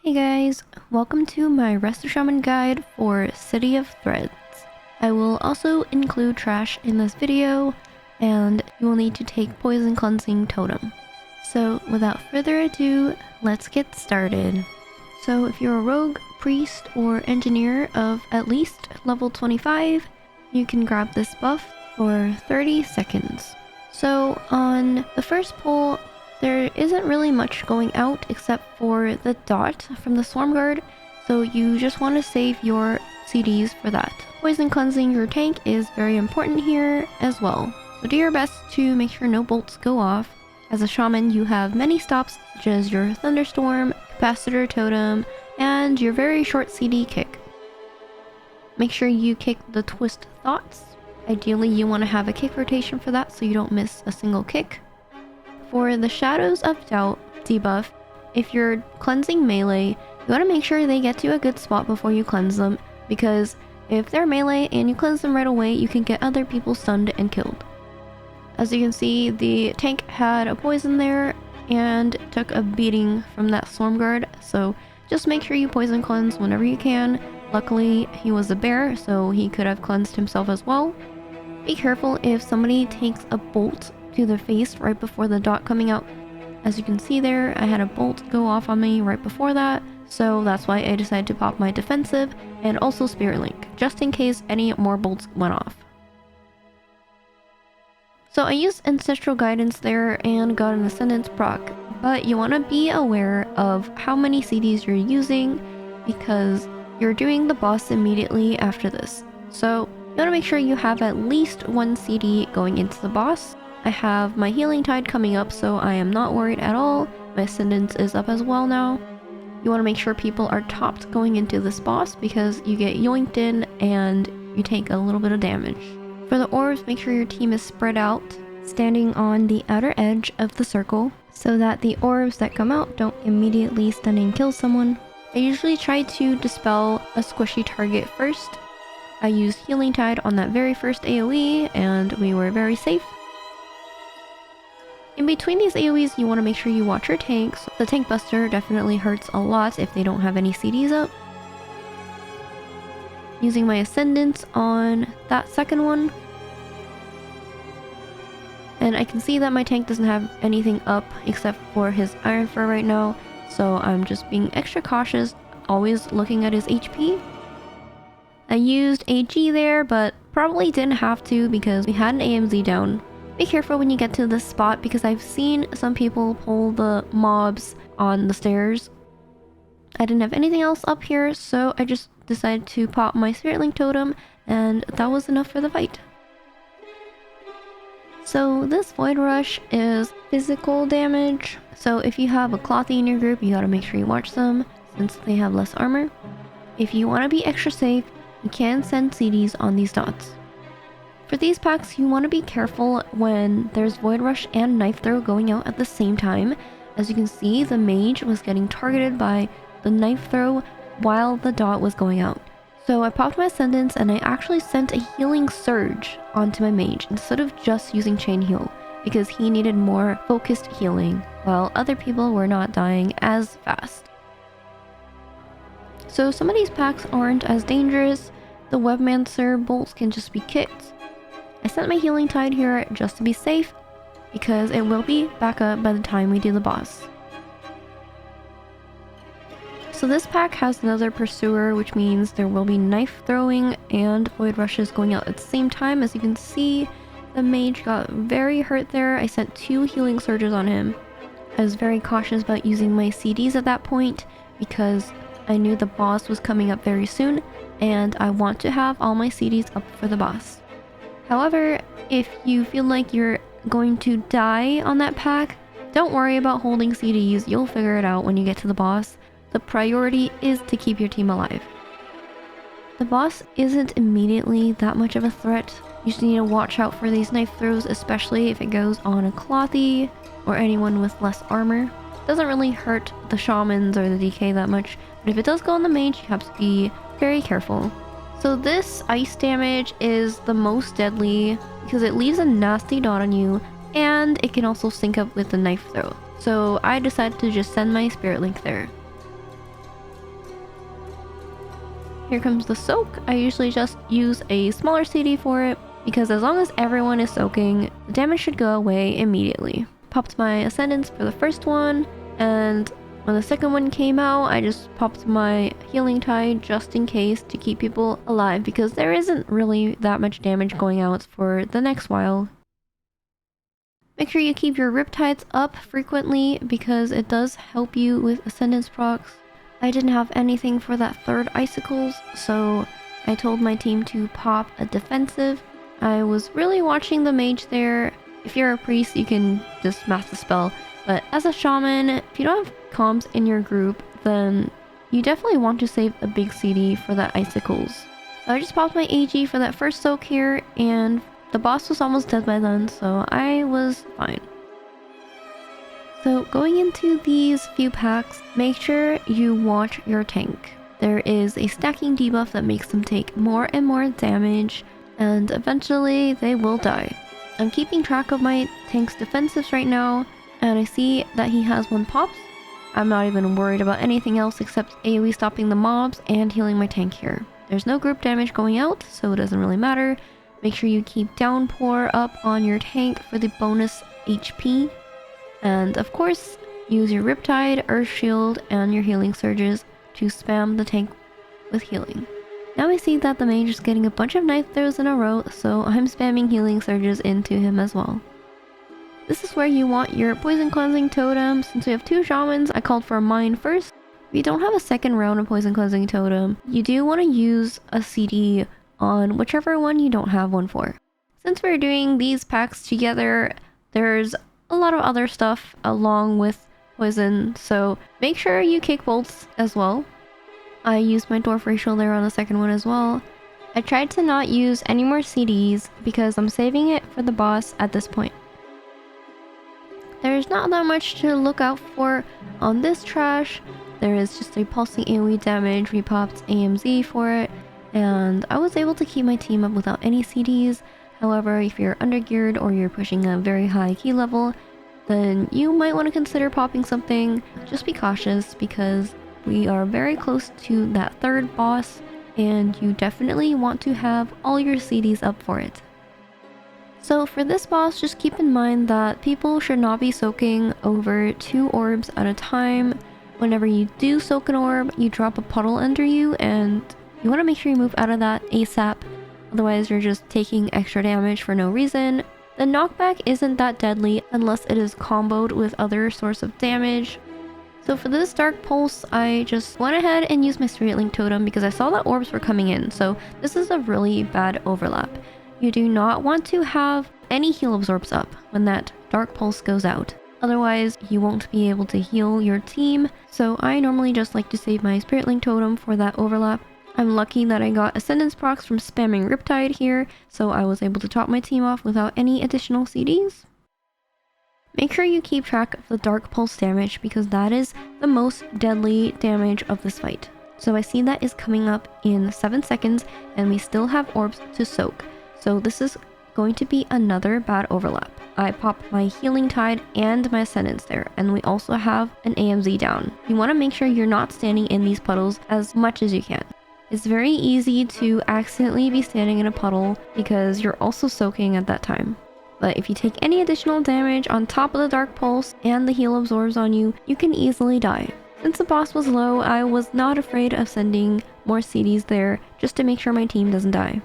Hey guys, welcome to my Resto Shaman guide for City of Threads. I will also include trash in this video, and you will need to take Poison Cleansing Totem. So without further ado, let's get started. So if you're a rogue, priest, or engineer of at least level 25, you can grab this buff for 30 seconds. So on the first pull, there isn't really much going out except for the dot from the Swarm Guard, so you just want to save your CDs for that. Poison cleansing your tank is very important here as well, so do your best to make sure no bolts go off. As a shaman, you have many stops such as your Thunderstorm, Capacitor Totem, and your very short CD kick. Make sure you kick the Twist Thoughts. Ideally, you want to have a kick rotation for that so you don't miss a single kick. For the Shadows of Doubt debuff, if you're cleansing melee, you want to make sure they get to a good spot before you cleanse them, because if they're melee and you cleanse them right away, you can get other people stunned and killed. As you can see, the tank had a poison there and took a beating from that Swarm Guard, so just make sure you poison cleanse whenever you can. Luckily, he was a bear, so he could have cleansed himself as well. Be careful if somebody takes a bolt to their face right before the dot coming out. As you can see there, I had a bolt go off on me right before that, so that's why I decided to pop my defensive and also Spirit Link, just in case any more bolts went off. So I used Ancestral Guidance there and got an Ascendance proc, but you want to be aware of how many CDs you're using because you're doing the boss immediately after this. So you want to make sure you have at least one CD going into the boss. I have my Healing Tide coming up, so I am not worried at all. My Ascendance is up as well now. You want to make sure people are topped going into this boss because you get yoinked in and you take a little bit of damage. For the orbs, make sure your team is spread out, standing on the outer edge of the circle, so that the orbs that come out don't immediately stun and kill someone. I usually try to dispel a squishy target first. I used Healing Tide on that very first AoE and we were very safe. In between these AoEs, you want to make sure you watch your tanks. The tank buster definitely hurts a lot if they don't have any CDs up. Using my Ascendance on that second one. And I can see that my tank doesn't have anything up except for his Iron Fur right now, so I'm just being extra cautious, always looking at his HP. I used AG there, but probably didn't have to because we had an AMZ down. Be careful when you get to this spot because I've seen some people pull the mobs on the stairs. I didn't have anything else up here, so I just decided to pop my Spirit Link Totem, and that was enough for the fight. So this Void Rush is physical damage, so if you have a Clothy in your group, you gotta make sure you watch them since they have less armor. If you want to be extra safe, you can send CDs on these dots. For these packs, you want to be careful when there's Void Rush and Knife Throw going out at the same time. As you can see, the mage was getting targeted by the Knife Throw while the dot was going out. So I popped my Ascendance and I actually sent a Healing Surge onto my mage instead of just using Chain Heal because he needed more focused healing while other people were not dying as fast. So some of these packs aren't as dangerous. The Webmancer bolts can just be kicked. I sent my Healing Tide here just to be safe, because it will be back up by the time we do the boss. So this pack has another Pursuer, which means there will be Knife Throwing and Void Rushes going out at the same time. As you can see, the mage got very hurt there. I sent 2 Healing Surges on him. I was very cautious about using my CDs at that point, because I knew the boss was coming up very soon, and I want to have all my CDs up for the boss. However, if you feel like you're going to die on that pack, don't worry about holding CDs, you'll figure it out when you get to the boss. The priority is to keep your team alive. The boss isn't immediately that much of a threat. You just need to watch out for these knife throws, especially if it goes on a Clothy or anyone with less armor. It doesn't really hurt the shamans or the DK that much, but if it does go on the mage, you have to be very careful. So this ice damage is the most deadly because it leaves a nasty dot on you and it can also sync up with the knife throw. So I decided to just send my Spirit Link there. Here comes the soak. I usually just use a smaller CD for it because as long as everyone is soaking, the damage should go away immediately. Popped my Ascendance for the first one, and when the second one came out, I just popped my Healing Tide just in case to keep people alive because there isn't really that much damage going out for the next while. Make sure you keep your Riptides up frequently because it does help you with Ascendance procs. I didn't have anything for that third Icicles, so I told my team to pop a defensive. I was really watching the mage there. If you're a priest, you can just mass the spell. But as a shaman, if you don't have comms in your group, then you definitely want to save a big CD for that Icicles. So I just popped my AG for that first soak here, and the boss was almost dead by then, so I was fine. So going into these few packs, make sure you watch your tank. There is a stacking debuff that makes them take more and more damage, and eventually they will die. I'm keeping track of my tank's defensives right now, and I see that he has 1 pops. I'm not even worried about anything else except AoE stopping the mobs and healing my tank here. There's no group damage going out, so it doesn't really matter. Make sure you keep Downpour up on your tank for the bonus HP. And of course, use your Riptide, Earth Shield, and your Healing Surges to spam the tank with healing. Now I see that the mage is getting a bunch of knife throws in a row, so I'm spamming Healing Surges into him as well. This is where you want your Poison Cleansing Totem. Since we have 2 Shamans, I called for mine first. If you don't have a second round of Poison Cleansing Totem, you do want to use a CD on whichever one you don't have one for. Since we're doing these packs together, there's a lot of other stuff along with poison, so make sure you kick bolts as well. I used my Dwarf Racial there on the second one as well. I tried to not use any more CDs because I'm saving it for the boss at this point. There's not that much to look out for on this trash. There is just a pulsing AoE damage. We popped AMZ for it, and I was able to keep my team up without any CDs. However, if you're undergeared or you're pushing a very high key level, then you might want to consider popping something. Just be cautious because we are very close to that third boss, and you definitely want to have all your CDs up for it. So for this boss, just keep in mind that people should not be soaking over 2 orbs at a time. Whenever you do soak an orb, you drop a puddle under you, and you want to make sure you move out of that ASAP. Otherwise, you're just taking extra damage for no reason. The knockback isn't that deadly unless it is comboed with other source of damage. So for this Dark Pulse, I just went ahead and used my Straight Link Totem because I saw that orbs were coming in. So this is a really bad overlap. You do not want to have any heal absorbs up when that Dark Pulse goes out. Otherwise, you won't be able to heal your team. So I normally just like to save my Spirit Link Totem for that overlap. I'm lucky that I got Ascendance procs from spamming Riptide here, so I was able to top my team off without any additional CDs. Make sure you keep track of the Dark Pulse damage because that is the most deadly damage of this fight. So I see that is coming up in 7 seconds and we still have orbs to soak. So this is going to be another bad overlap. I popped my Healing Tide and my Ascendance there, and we also have an AMZ down. You want to make sure you're not standing in these puddles as much as you can. It's very easy to accidentally be standing in a puddle because you're also soaking at that time. But if you take any additional damage on top of the Dark Pulse and the heal absorbs on you, you can easily die. Since the boss was low, I was not afraid of sending more CDs there just to make sure my team doesn't die.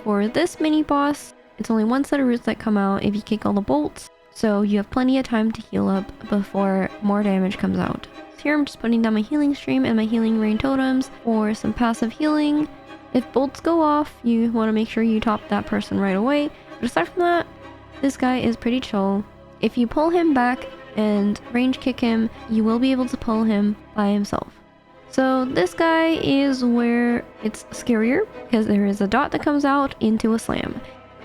For this mini boss, it's only 1 set of roots that come out if you kick all the bolts, so you have plenty of time to heal up before more damage comes out. So here I'm just putting down my healing stream and my healing rain totems for some passive healing. If bolts go off, you want to make sure you top that person right away. But aside from that, this guy is pretty chill. If you pull him back and range kick him, you will be able to pull him by himself. So this guy is where it's scarier because there is a dot that comes out into a slam.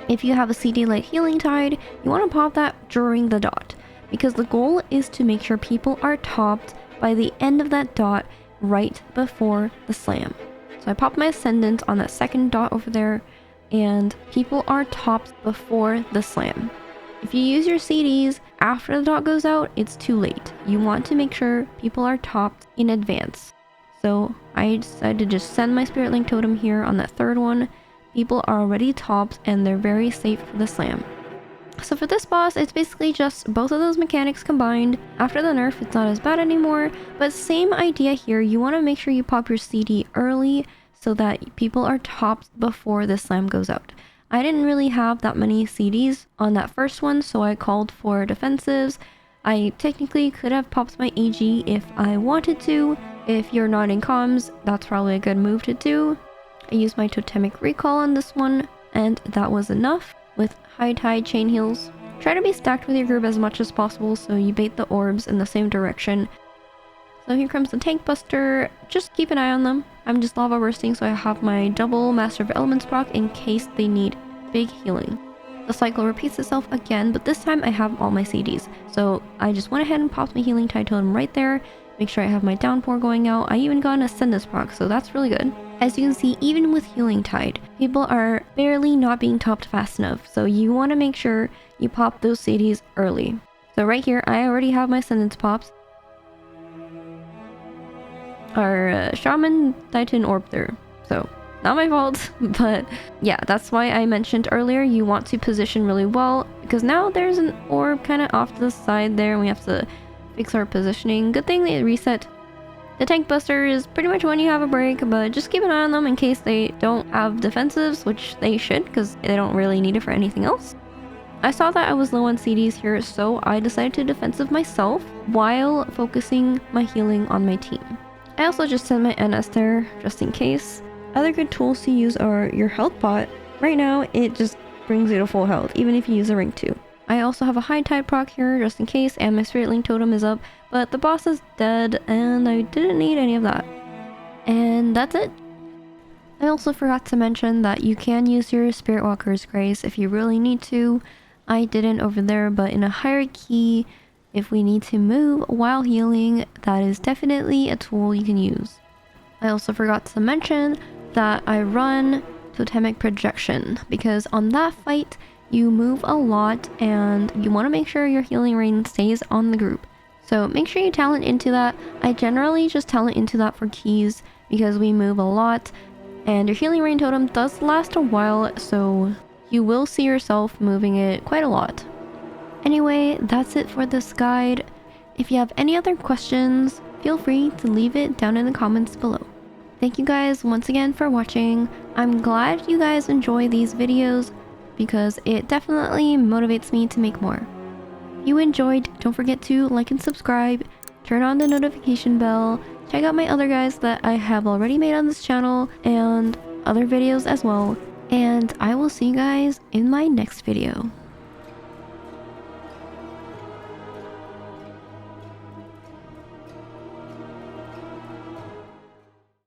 If you have a CD like Healing Tide, you want to pop that during the dot because the goal is to make sure people are topped by the end of that dot right before the slam. So I pop my Ascendant on that second dot over there and people are topped before the slam. If you use your CDs after the dot goes out, it's too late. You want to make sure people are topped in advance. So I decided to just send my Spirit Link Totem here on that third one. People are already topped and they're very safe for the slam. So for this boss, it's basically just both of those mechanics combined. After the nerf, it's not as bad anymore, but same idea here. You want to make sure you pop your CD early so that people are topped before the slam goes out. I didn't really have that many CDs on that first one, so I called for defensives. I technically could have popped my AG if I wanted to. If you're not in comms, that's probably a good move to do. I used my totemic recall on this one, and that was enough. With high tide chain heals, try to be stacked with your group as much as possible so you bait the orbs in the same direction. So here comes the tank buster. Just keep an eye on them. I'm just lava bursting, so I have my double Master of Elements proc in case they need big healing. The cycle repeats itself again, but this time I have all my CDs. So I just went ahead and popped my healing tide totem right there. Make sure I have my downpour going out. I even got an Ascendus proc, so that's really good. As you can see, even with healing tide, people are barely not being topped fast enough. So you want to make sure you pop those CDs early. So right here, I already have my Ascendance pops. Our Shaman Titan orb there. So not my fault, but yeah, that's why I mentioned earlier you want to position really well, because now there's an orb kind of off to the side there and we have to fix our positioning. Good thing they reset. The tank buster is pretty much when you have a break, but just keep an eye on them in case they don't have defensives, which they should because they don't really need it for anything else. I saw that I was low on CDs here, so I decided to defensive myself while focusing my healing on my team. I also just sent my NS there just in case. Other good tools to use are your health pot. Right now it just brings you to full health even if you use a ring 2. I also have a high tide proc here just in case, and my Spirit Link Totem is up, but the boss is dead and I didn't need any of that. And that's it. I also forgot to mention that you can use your Spirit Walker's Grace if you really need to. I didn't over there, but in a hierarchy, if we need to move while healing, that is definitely a tool you can use. I also forgot to mention that I run Totemic Projection because on that fight, you move a lot and you want to make sure your healing rain stays on the group. So make sure you talent into that. I generally just talent into that for keys because we move a lot and your healing rain totem does last a while, so you will see yourself moving it quite a lot. Anyway, that's it for this guide. If you have any other questions, feel free to leave it down in the comments below. Thank you guys once again for watching. I'm glad you guys enjoy these videos because it definitely motivates me to make more. If you enjoyed, don't forget to like and subscribe, turn on the notification bell, check out my other guides that I have already made on this channel and other videos as well. And I will see you guys in my next video.